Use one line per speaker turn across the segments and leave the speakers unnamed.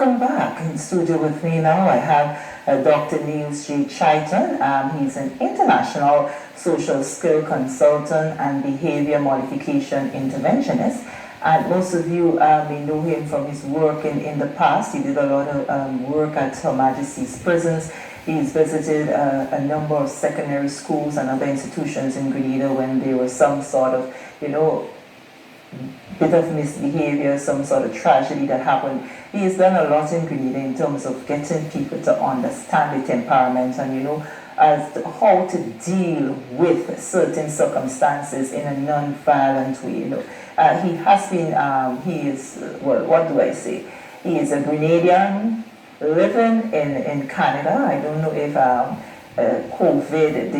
Welcome back. In studio with me now, I have Dr. Neals Chitan. He's an international social skill consultant and behavior modification interventionist. And most of you may know him from his work in the past. He did a lot of work at Her Majesty's prisons. He's visited a number of secondary schools and other institutions in Grenada when there was some sort of, bit of misbehavior, some sort of tragedy that happened. He has done a lot in Grenada in terms of getting people to understand the temperament and, as to how to deal with certain circumstances in a non-violent way. He has been, he is, well, what do I say? He is a Grenadian living in Canada. I don't know if COVID,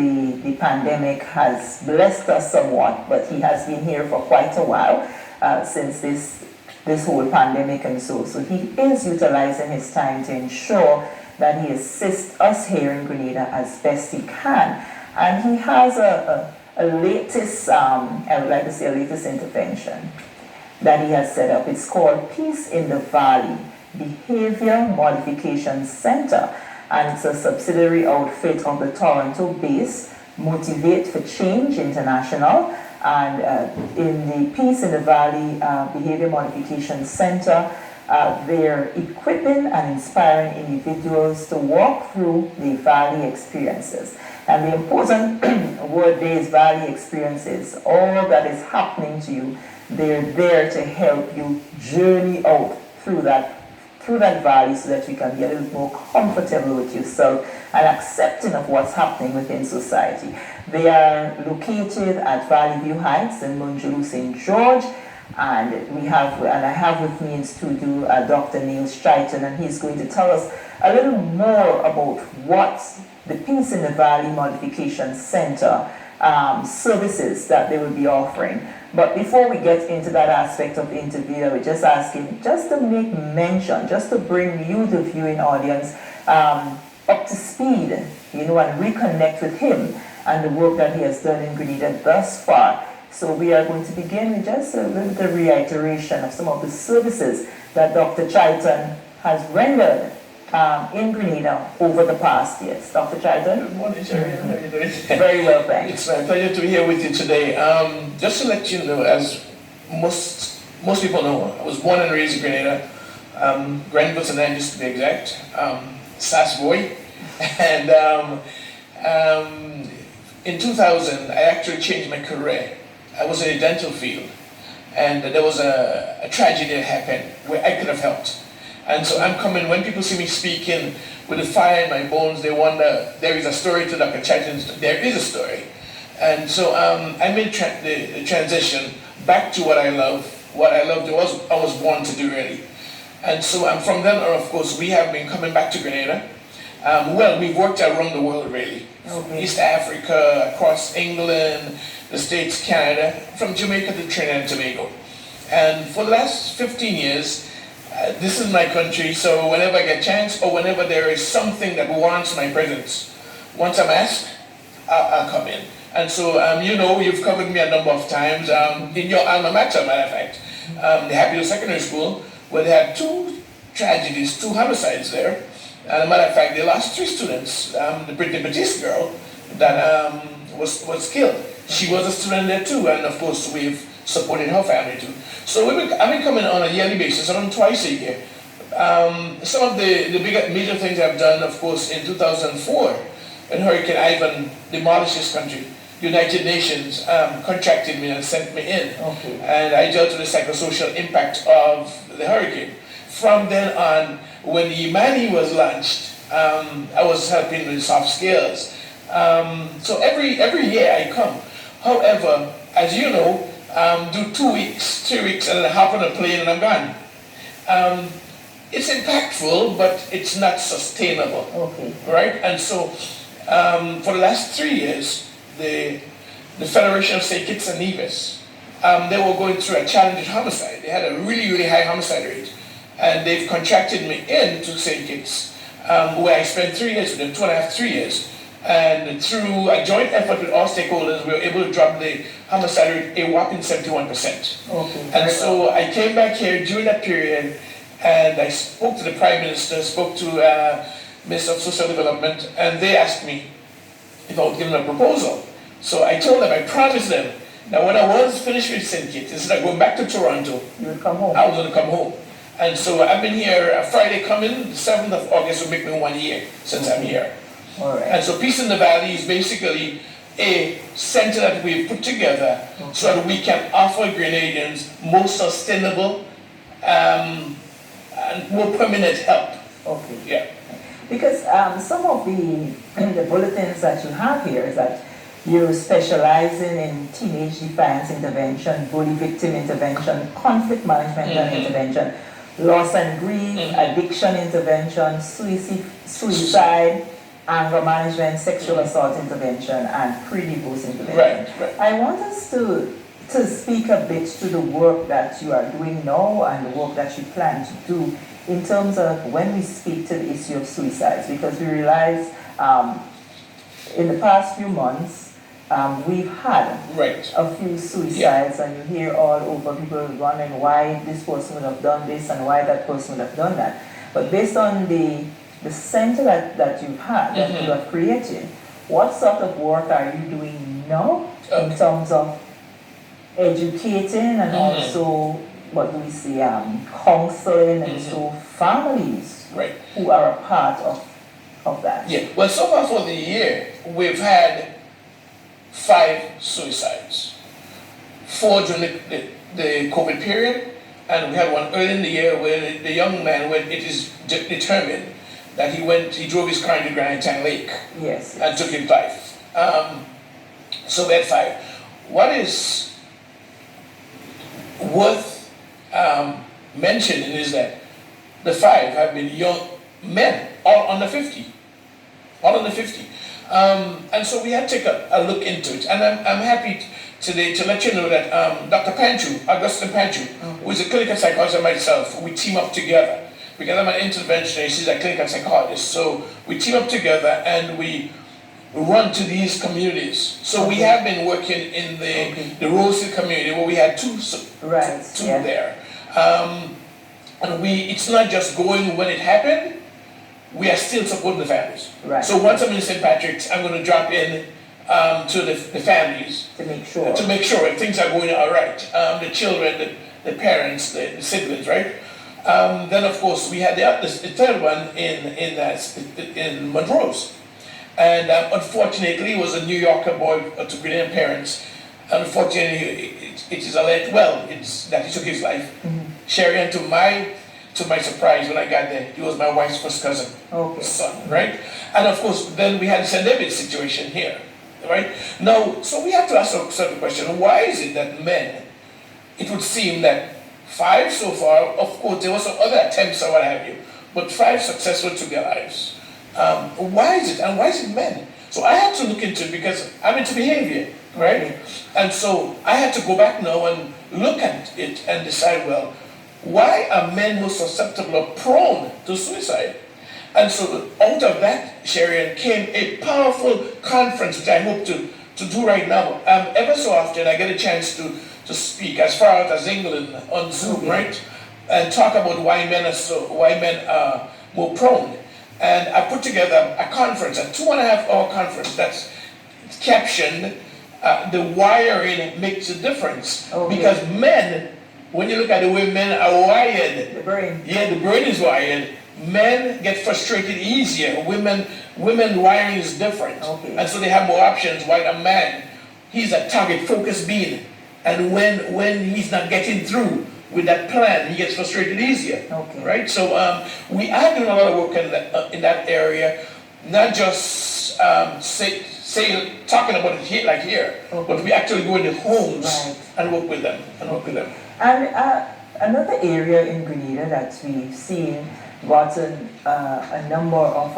the pandemic, has blessed us somewhat, but he has been here for quite a while since this whole pandemic and so he is utilizing his time to ensure that he assists us here in Grenada as best he can. And he has a latest, I would like to say a latest intervention that he has set up. It's called Peace in the Valley Behavior Modification Center. And it's a subsidiary outfit of the Toronto-based Motivate for Change International. And in the Peace in the Valley Behavior Modification Center, they're equipping and inspiring individuals to walk through the Valley experiences. And the important word there is Valley experiences. All that is happening to you, they're there to help you journey out through that valley so that you can be a little more comfortable with yourself and accepting of what's happening within society. They are located at Valley View Heights in Montjulu, St. George, and I have with me in studio Dr. Neals Chitan, and he's going to tell us a little more about what the Peace in the Valley Modification Center services that they will be offering. But before we get into that aspect of the interview, I would just ask him just to make mention, just to bring you, the viewing audience, up to speed, and reconnect with him and the work that he has done in Grenada thus far. So we are going to begin with just a little bit of reiteration of some of the services that Dr. Chitan has rendered in Grenada over the past years. Dr. Chitan?
Good morning, Shere-Ann. How are you doing?
Very well, thanks.
It's my pleasure to be here with you today. Just to let you know, as most people know, I was born and raised in Grenada, Grenville and just to be exact, Sass boy. And in 2000, I actually changed my career. I was in the dental field, and there was a tragedy that happened where I could have helped. And so I'm coming, when people see me speaking with the fire in my bones, they wonder, there is a story to Dr. Chitan's, there is a story. And so I made the transition back to what I love. What I loved, I was born to do really. And so from then on, of course, we have been coming back to Grenada. We've worked around the world really.
Okay.
East Africa, across England, the States, Canada, from Jamaica to Trinidad and Tobago. And for the last 15 years, this is my country, so whenever I get a chance or whenever there is something that warrants my presence, once I'm asked, I'll come in. And so, you've covered me a number of times in your alma mater, matter of fact, the Happy Hill Secondary School, where they had two tragedies, two homicides there. And as a matter of fact, they lost 3 students. The Brittany Batiste girl that was killed. She was a student there too, and of course we've supported her family too. So I've been coming on a yearly basis, around twice a year. Some of the major things I've done, of course, in 2004, when Hurricane Ivan demolished this country, the United Nations contracted me and sent me in.
Okay.
And I dealt with the psychosocial impact of the hurricane. From then on, when the Imani was launched, I was helping with soft skills. So every year I come. However, as you know, do 2 weeks, 3 weeks, and then hop on a plane and I'm gone. It's impactful, but it's not sustainable.
Okay.
Right? And so, for the last 3 years, the Federation of St. Kitts and Nevis, they were going through a challenging homicide. They had a really, really high homicide rate. And they've contracted me into St. Kitts, where I spent 3 years with them, 2.5, 3 years. And through a joint effort with all stakeholders, we were able to drop the homicide rate a whopping 71%.
Okay.
And so I came back here during that period, and I spoke to the Prime Minister, spoke to Minister of Social Development, and they asked me if I would give them a proposal. So I told them, I promised them, that when I was finished with St. Kitts, instead of going back to Toronto,
You would come home.
I was going to come home. And so I've been here, Friday coming, the 7th of August will make me 1 year since I'm here.
All right.
And so Peace in the Valley is basically a center that we've put together so that we can offer Grenadians more sustainable and more permanent help.
Okay.
Yeah.
Because some of the bulletins that you have here is that you're specializing in teenage defiance intervention, bully victim intervention, conflict management and intervention, loss and grief, addiction intervention, suicide, anger management, sexual assault intervention, and pre-divorce intervention.
Right.
I want us to speak a bit to the work that you are doing now and the work that you plan to do in terms of when we speak to the issue of suicides, because we realize in the past few months we've had a few suicides, and you hear all over people wondering why this person would have done this and why that person would have done that. But based on the center that you've had, that you have created, what sort of work are you doing now in terms of educating and also, what do we say, counseling and so families who are a part of that?
Yeah, well, so far for the year, we've had 5 suicides. 4 during the COVID period, and we had one early in the year where the young man, when it is determined that he drove his car into Grand Tang Lake.
Yes.
And took his life. So we had 5. What is worth mentioning is that the 5 have been young men, all under 50. And so we had to take a look into it. And I'm happy today to let you know that Dr. Panchu, Augustine Panchu, who is a clinical psychologist and myself, we team up together. Because I'm an interventionist, she's a clinical psychologist. So we team up together and we run to these communities. So we have been working in the Roseville community where we had 2 there. And it's not just going when it happened, we are still supporting the families.
Right.
So once I'm in St. Patrick's, I'm going to drop in to the families.
To make sure.
To make sure things are going all right. The children, the parents, the siblings, right? Then of course we had the 3rd one in Montrose. And unfortunately it was a New Yorker boy to Grenadian parents. Unfortunately it is alleged, that he took his life. Shere-Ann, to my surprise, when I got there, he was my wife's first cousin, son, right? And of course, then we had the St. David's situation here, right? Now, so we have to ask ourselves the question, why is it that men, it would seem that 5 so far, of course, there were some other attempts or what have you, but 5 successful took their lives. Why is it, and why is it men? So I had to look into it because I'm into behavior, right? And so I had to go back now and look at it and decide, well, why are men more susceptible or prone to suicide? And so out of that, Shere-Ann, came a powerful conference, which I hope to do right now. Ever so often I get a chance to speak as far out as England on Zoom, right? And talk about why men are more prone. And I put together a conference, a 2.5-hour conference that's captioned "The Wiring Makes a Difference." Because men, when you look at the way men are wired,
the brain.
Yeah, the brain is wired. Men get frustrated easier. Women wiring is different. And so they have more options. While a man, he's a target-focused being. And when he's not getting through with that plan, he gets frustrated easier. Right? So we are doing a lot of work in that area, not just talking about it here, but we actually go into homes and work with them.
And another area in Grenada that we've seen gotten a number of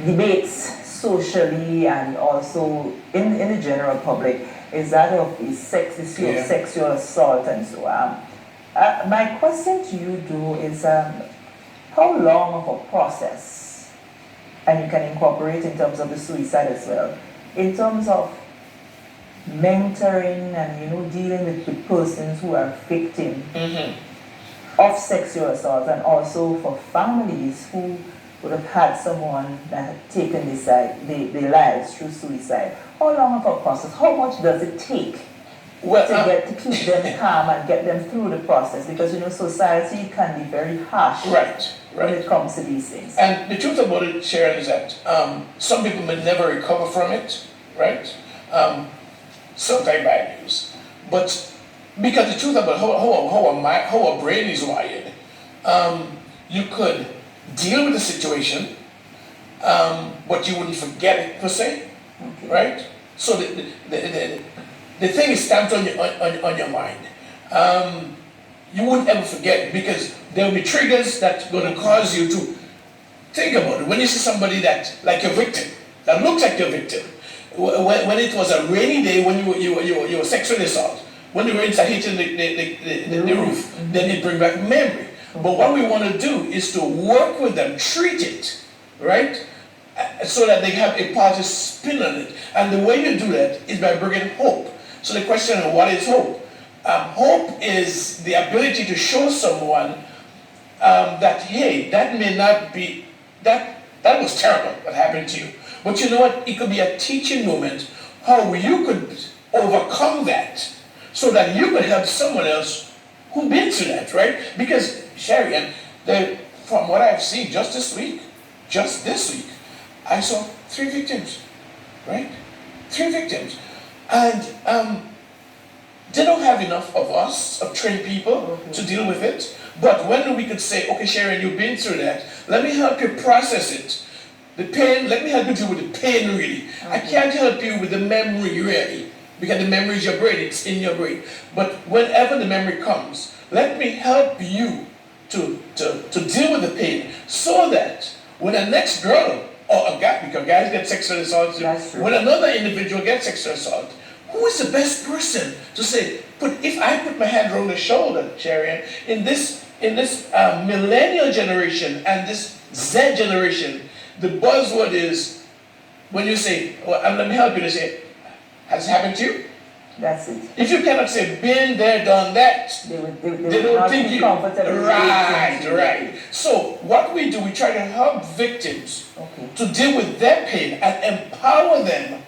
debates socially and also in the general public is that of the issue of sexual assault and so on. My question to you, though, is how long of a process, and you can incorporate in terms of the suicide as well, in terms of mentoring and dealing with the persons who are victims. of sexual assault, and also for families who would have had someone that had taken their lives through suicide. How long of a process? How much does it take to keep them calm and get them through the process? Because society can be very harsh when it comes to these things.
And the truth about it, Shere-Ann, is that some people may never recover from it, right? Sometimes bad news. But because the truth about how a brain is wired, you could deal with the situation, but you wouldn't forget it per se, right? So the thing is stamped on your mind. You wouldn't ever forget, because there will be triggers that are going to cause you to think about it. When you see somebody that, like your victim, that looks like your victim, when it was a rainy day, when you were sexually assaulted, when the rain started hitting the roof, then it brings back memory. But what we want to do is to work with them, treat it, right? So that they have a positive spin on it. And the way you do that is by bringing hope. So the question is, what is hope? Hope is the ability to show someone that, hey, that may not be, that was terrible what happened to you. But you know what? It could be a teaching moment, how you could overcome that so that you could help someone else who's been through that, right? Because, Shere-Ann, from what I've seen just this week, I saw 3 victims, right? 3 victims. And they don't have enough of us, of trained people, to deal with it. But when we could say, okay, Shere-Ann, you've been through that, let me help you process it. The pain, let me help you deal with the pain, really. I can't help you with the memory, really, because the memory is your brain, it's in your brain. But whenever the memory comes, let me help you to deal with the pain, so that when the next girl, or a guy, because guys get sexual assault, when another individual gets sexual assault, who is the best person to say, if I put my hand around the shoulder, Shere-Ann, in this millennial generation and this Z generation, the buzzword is, when you say, well, let me help you, to say, has it happened to you?
That's it.
If you cannot say, been there, done that,
they don't think you comfortable.
Right. So what we do, we try to help victims to deal with their pain and empower them,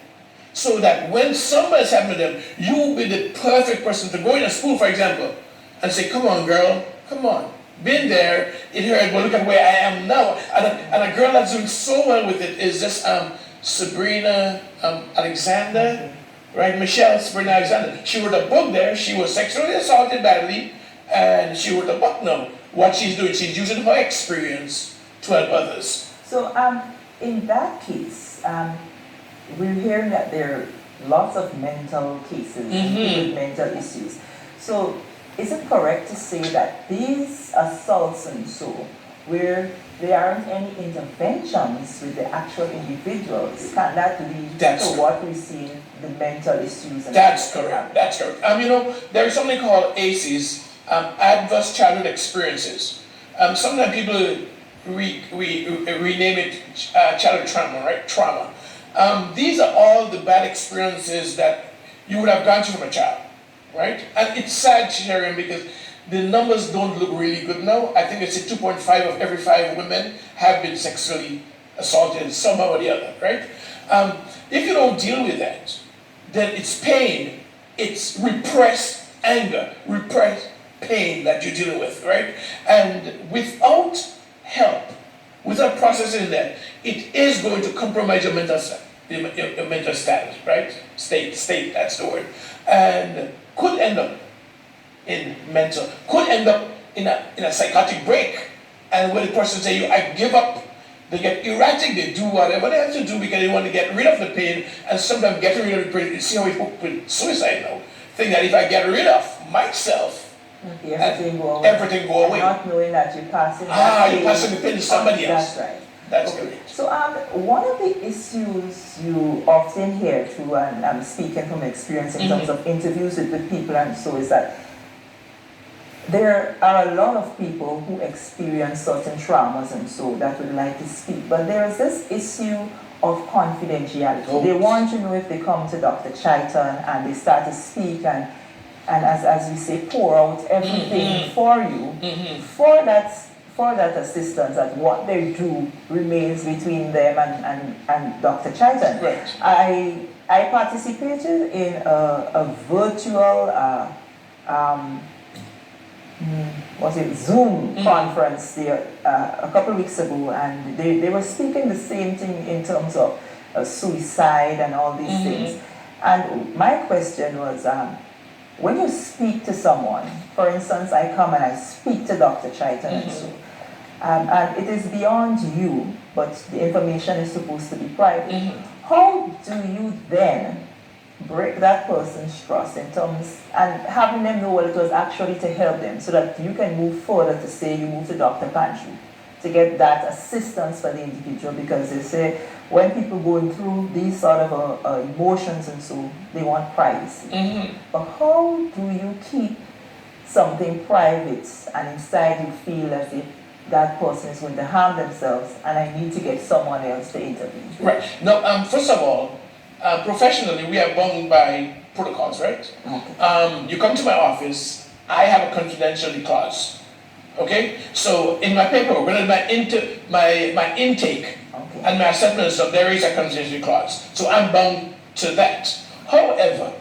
so that when somebody's happened to them, you will be the perfect person to go in a school, for example, and say, come on, girl, come on. Been there, it hurt, but look at where I am now. And a girl that's doing so well with it is this Sabrina Alexander, right? Sabrina Alexander. She wrote a book there. She was sexually assaulted badly, and she wrote a book now. What she's doing, she's using her experience to help others.
So in that case, we're hearing that there are lots of mental cases, with mental issues. So is it correct to say that these assaults and so, where there aren't any interventions with the actual individuals, can that lead to what we see in the mental issues?
That's correct. There is something called ACEs, Adverse Childhood Experiences. Sometimes people rename it childhood trauma, right? Trauma. These are all the bad experiences that you would have gone through from a child, right? And it's sad, Shere-Ann, because the numbers don't look really good now. I think it's 2.5 of every 5 women have been sexually assaulted somehow or the other, right? If you don't deal with that, then it's pain, it's repressed anger, repressed pain that you're dealing with, right? And without help, without processing that, it is going to compromise your mental status, right? State, that's the word. And could end up in a psychotic break. And when the person say, I give up, they get erratic, they do whatever they have to do because they want to get rid of the pain, and sometimes getting rid of the pain, you see how we hook with suicide now. Think that if I get rid of myself, everything go away.
Not knowing that you're passing
you're passing the pain to somebody else.
That's right.
That's correct.
So one of the issues you often hear through, and I'm speaking from experience in terms of interviews with people and so, is that there are a lot of people who experience certain traumas and so that would like to speak, but there is this issue of confidentiality. They want to know if they come to Dr. Chitan and they start to speak, and and as we say, pour out everything for you, for that assistance, that what they do remains between them and Dr. Chitan.
Right.
I participated in a virtual was it Zoom conference there a couple of weeks ago, and they were speaking the same thing in terms of suicide and all these things. And my question was, when you speak to someone, for instance, I come and I speak to Dr. Chitan and so, and it is beyond you, but the information is supposed to be private. How do you then break that person's trust in terms, and having them know what it was actually to help them, so that you can move further to say you move to Dr. Pantry to get that assistance for the individual? Because they say when people going through these sort of emotions and so, they want privacy. But how do you keep something private and inside you feel as if that person is going to harm themselves and I need to get someone else to intervene?
Right. Now, first of all, professionally, we are bound by protocols, right?
Okay.
You come to my office, I have a confidentiality clause. Okay? So in my paperwork, when my intake and my acceptance stuff, there is a confidentiality clause. So I'm bound to that. However,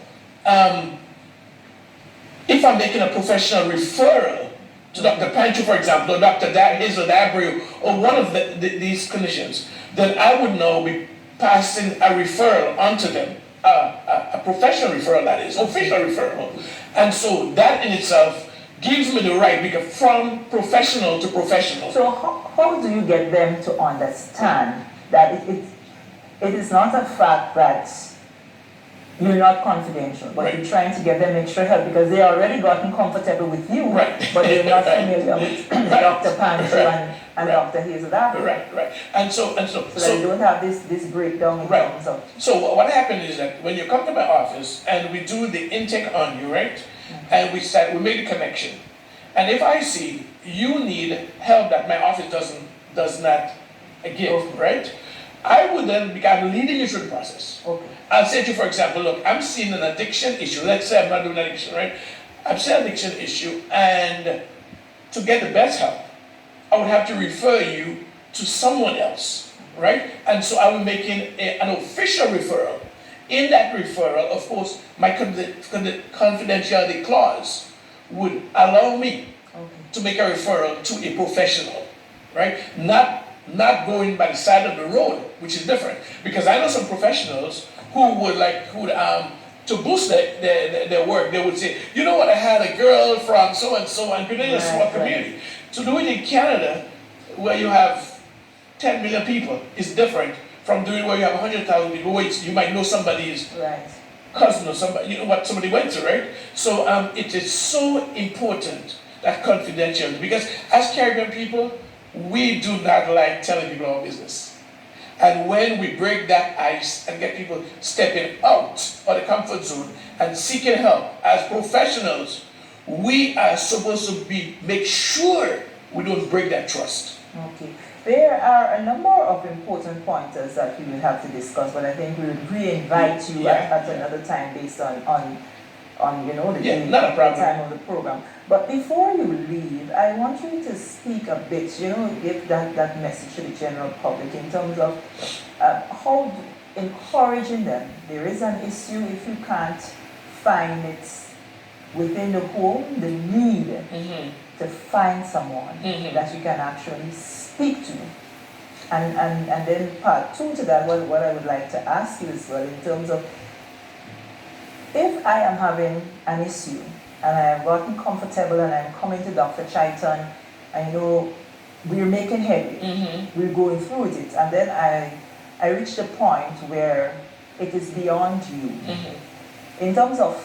if I'm making a professional referral to Dr. Pancho, for example, or Dr. Hazel Dabrio, or one of these clinicians, then I would now be passing a referral onto them, a professional referral, that is, official referral. And so that in itself gives me the right, because from professional to professional.
So how do you get them to understand that it is not a fact that you're not confidential, but you're trying to get them extra help because they already gotten comfortable with you, but they're not familiar with Dr. Pancho and Dr. Hazel Dabrio.
Right. And so
they don't have this breakdown in terms of.
So what happened is that when you come to my office and we do the intake on you, right? And we make the connection. And if I see you need help that my office does not give, right? I would then begin leading you through the process.
Okay.
I'll say to you, for example, look, I'm seeing an addiction issue. Let's say I'm not doing addiction, right? I'm seeing an addiction issue, and to get the best help, I would have to refer you to someone else, right? And so I will make an official referral. In that referral, of course, my confidentiality clause would allow me to make a referral to a professional, right? Not going by the side of the road, which is different. Because I know some professionals who would to boost their work, they would say, you know what, I had a girl from so-and-so and within a small community. To do it in Canada, where you have 10 million people, is different from doing where you have 100,000 people, where you might know somebody's cousin or somebody, you know what somebody went through, right? So it is so important, that confidentiality, because as Caribbean people, we do not like telling people our business. And when we break that ice and get people stepping out of the comfort zone and seeking help as professionals, we are supposed to make sure we don't break that trust.
Okay. There are a number of important pointers that we will have to discuss, but I think we will re-invite you at another time based on the time of the program. But before you leave, I want you to speak a bit, give that message to the general public in terms of how encouraging them. There is an issue, if you can't find it within the home, the need to find someone that you can actually speak to. And then part two to that, what I would like to ask you as well, in terms of, if I am having an issue and I have gotten comfortable and I'm coming to Dr. Chitan, I know we're making headway, we're going through it, and then I reach the point where it is beyond you. In terms of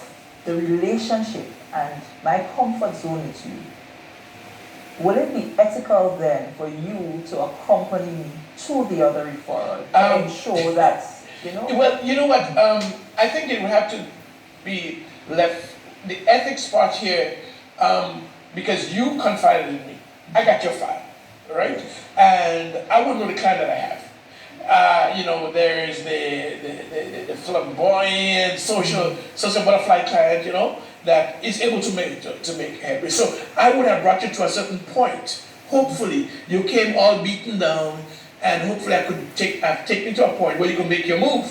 the relationship and my comfort zone with you, will it be ethical then for you to accompany me to the other referral to ensure that,
Well, you know what, I think it would have to be left, the ethics part here, because you confided in me. I got your file, right? And I wouldn't know the client that I have. There is the flamboyant social butterfly client, that is able to make headway. So I would have brought you to a certain point. Hopefully, you came all beaten down, and hopefully I could take you to a point where you can make your move.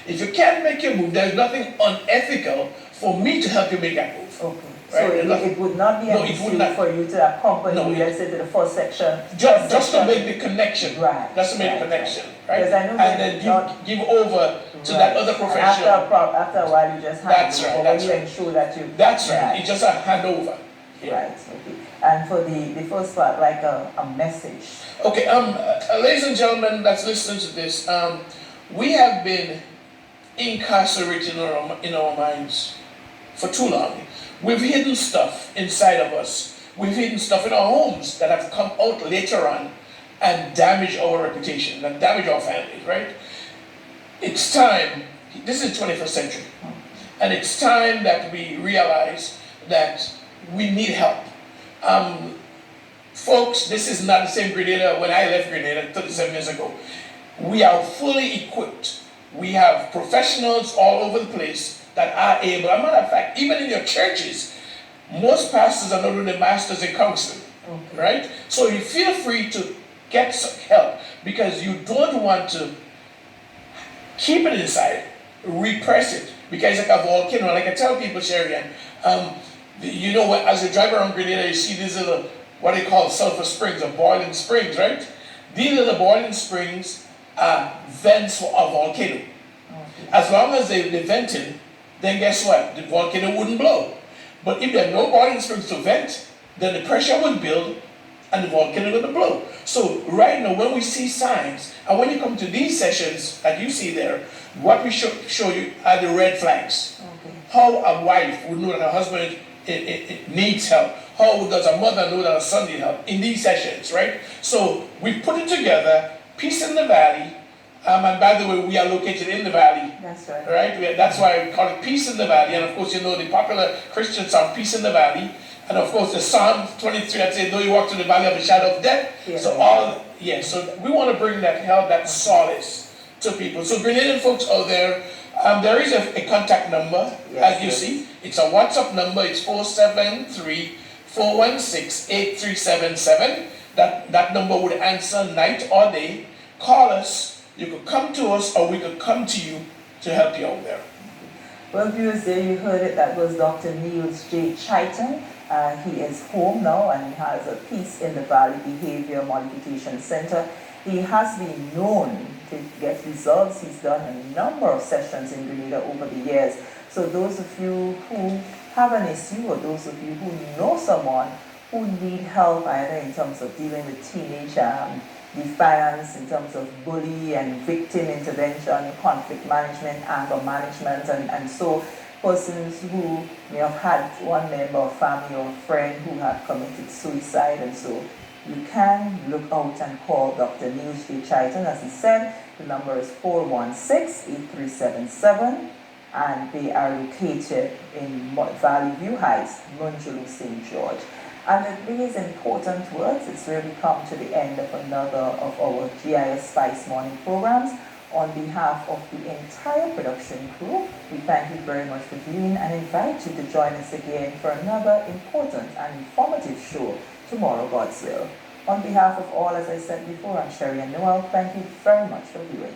If you can't make your move, there's nothing unethical for me to help you make that move.
Okay.
Right?
So it would not be an issue for you to accompany me, let's say, to the first section.
Just to make the connection.
Right.
Just to make the connection. Right?
Because I know
and then give over to that other profession.
After a while, you just hand over.
That's right.
Ensure that you.
That's right. It's just a handover.
Yeah. Right. Okay. And for the first part, like a message.
Okay. Ladies and gentlemen that's listening to this, we have been incarcerated in our minds for too long. We've hidden stuff inside of us. We've hidden stuff in our homes that have come out later on and damage our reputation and damage our families, right? It's time, this is the 21st century, and it's time that we realize that we need help. Folks, this is not the same Grenada when I left Grenada 37 years ago. We are fully equipped. We have professionals all over the place that are able, as a matter of fact, even in your churches, most pastors are not really masters in counseling, right? So you feel free to get some help because you don't want to keep it inside, repress it, because it's like a volcano. Like I tell people, Shere-Ann, you know, as you drive around Grenada, you see these little, what they call sulfur springs or boiling springs, right? These little boiling springs are vents for a volcano. As long as they're venting, then guess what? The volcano wouldn't blow. But if there are no boiling springs to vent, then the pressure would build and the volcano would blow. So right now, when we see signs, and when you come to these sessions that you see there, what we show you are the red flags. How a wife would know that her husband needs help. How does a mother know that her son needs help in these sessions, right? So we put it together, Peace in the Valley. And by the way, we are located in the valley. That's right. Right? That's why we call it Peace in the Valley. And of course, you know the popular Christian song, Peace in the Valley. And of course, the Psalm 23 that says, though you walk through the valley of the shadow of death. Yeah. So we want to bring that help, that solace to people. So Grenadian folks out there, there is a contact number, as you see. It's a WhatsApp number. It's 473-416-8377. That number would answer night or day. Call us. You could come to us or we could come to you to help you out there.
Well, viewers, there you heard it. That was Dr. Neals Chitan. He is home now and he has a Peace in the Valley Behavior Modification Center. He has been known to get results. He's done a number of sessions in Grenada over the years. So those of you who have an issue or those of you who know someone who need help either in terms of dealing with teenage defiance, in terms of bully and victim intervention, conflict management, anger management, and so persons who may have had one member of family or friend who have committed suicide, and so you can look out and call Dr. Neals Chitan. As he said, the number is 416-8377, and they are located in Valley View Heights, Munjulu, St. George. And with these important words, it's really come to the end of another of our GIS Spice Morning programs. On behalf of the entire production crew, we thank you very much for viewing and invite you to join us again for another important and informative show tomorrow, God's will. On behalf of all, as I said before, I'm Shere-Ann Noel. Thank you very much for viewing.